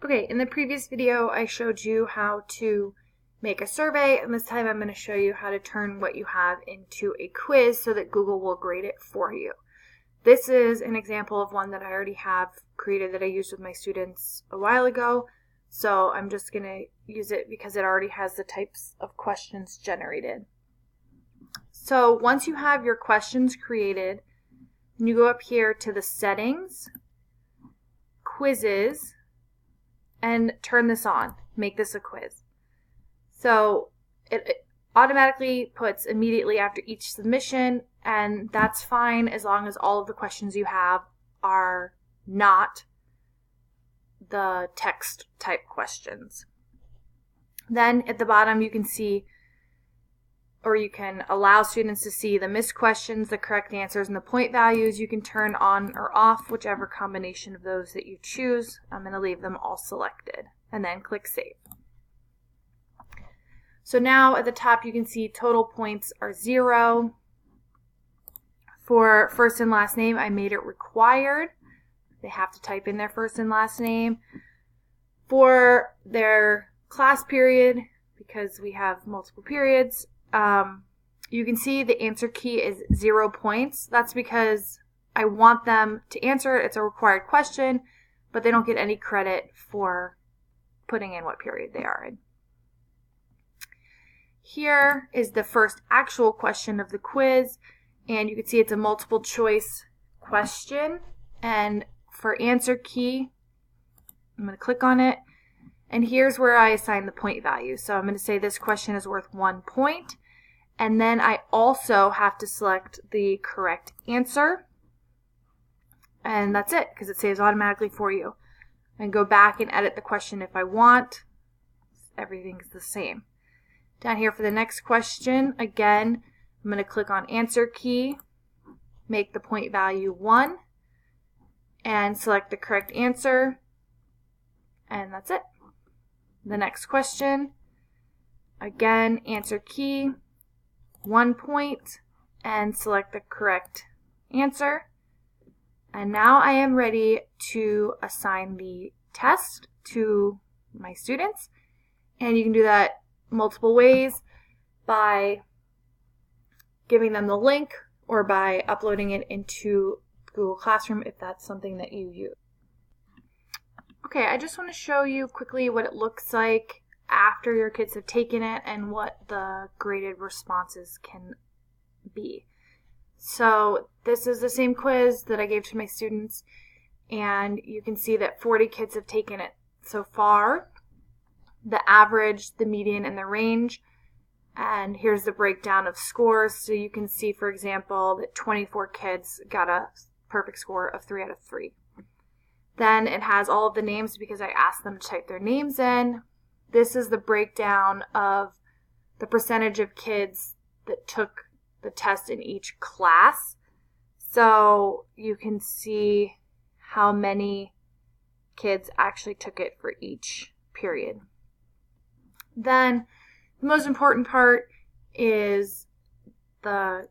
Okay, in the previous video, I showed you how to make a survey, and this time I'm going to show you how to turn what you have into a quiz so that Google will grade it for you. This is an example of one that I already have created that I used with my students a while ago, so I'm just going to use it because it already has the types of questions generated. So once you have your questions created, you go up here to the settings, quizzes, and turn this on. Make this a quiz. So it automatically puts immediately after each submission, and that's fine as long as all of the questions you have are not the text type questions. Then at the bottom you can see, or you can allow students to see the missed questions, the correct answers, and the point values. You can turn on or off whichever combination of those that you choose. I'm going to leave them all selected and then click Save. So now at the top you can see total points are 0. For first and last name, I made it required. They have to type in their first and last name. For their class period, because we have multiple periods, you can see the answer key is 0 points. That's because I want them to answer it. It's a required question, but they don't get any credit for putting in what period they are in. Here is the first actual question of the quiz, and you can see it's a multiple choice question. And for answer key, I'm going to click on it, and here's where I assign the point value. So I'm going to say this question is worth 1 point. And then I also have to select the correct answer. And that's it, because it saves automatically for you. I can go back and edit the question if I want. Everything's the same. Down here for the next question, again, I'm going to click on answer key, make the point value 1, and select the correct answer. And that's it. The next question, again, answer key, 1 point, and select the correct answer. And now I am ready to assign the test to my students. And you can do that multiple ways, by giving them the link or by uploading it into Google Classroom if that's something that you use. Okay, I just want to show you quickly what it looks like after your kids have taken it and what the graded responses can be. So this is the same quiz that I gave to my students, and you can see that 40 kids have taken it so far. The average, the median, and the range. And here's the breakdown of scores. So you can see, for example, that 24 kids got a perfect score of 3 out of 3. Then it has all of the names because I asked them to type their names in. This is the breakdown of the percentage of kids that took the test in each class. So you can see how many kids actually took it for each period. Then the most important part is the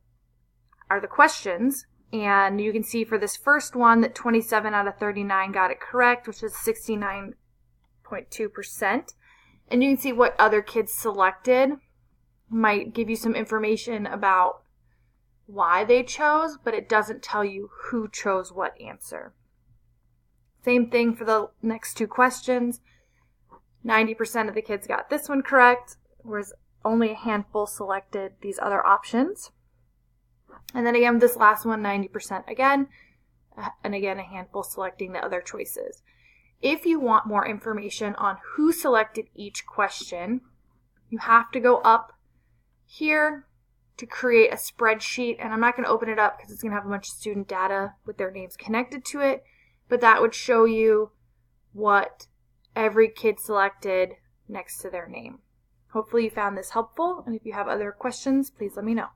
questions, and you can see for this first one that 27 out of 39 got it correct, which is 69.2%. And you can see what other kids selected. Might give you some information about why they chose, but it doesn't tell you who chose what answer. Same thing for the next two questions. 90% of the kids got this one correct, whereas only a handful selected these other options. And then again, this last one, 90% again, and again, a handful selecting the other choices. If you want more information on who selected each question, you have to go up here to create a spreadsheet, and I'm not going to open it up because it's going to have a bunch of student data with their names connected to it, but that would show you what every kid selected next to their name. Hopefully you found this helpful, and if you have other questions, please let me know.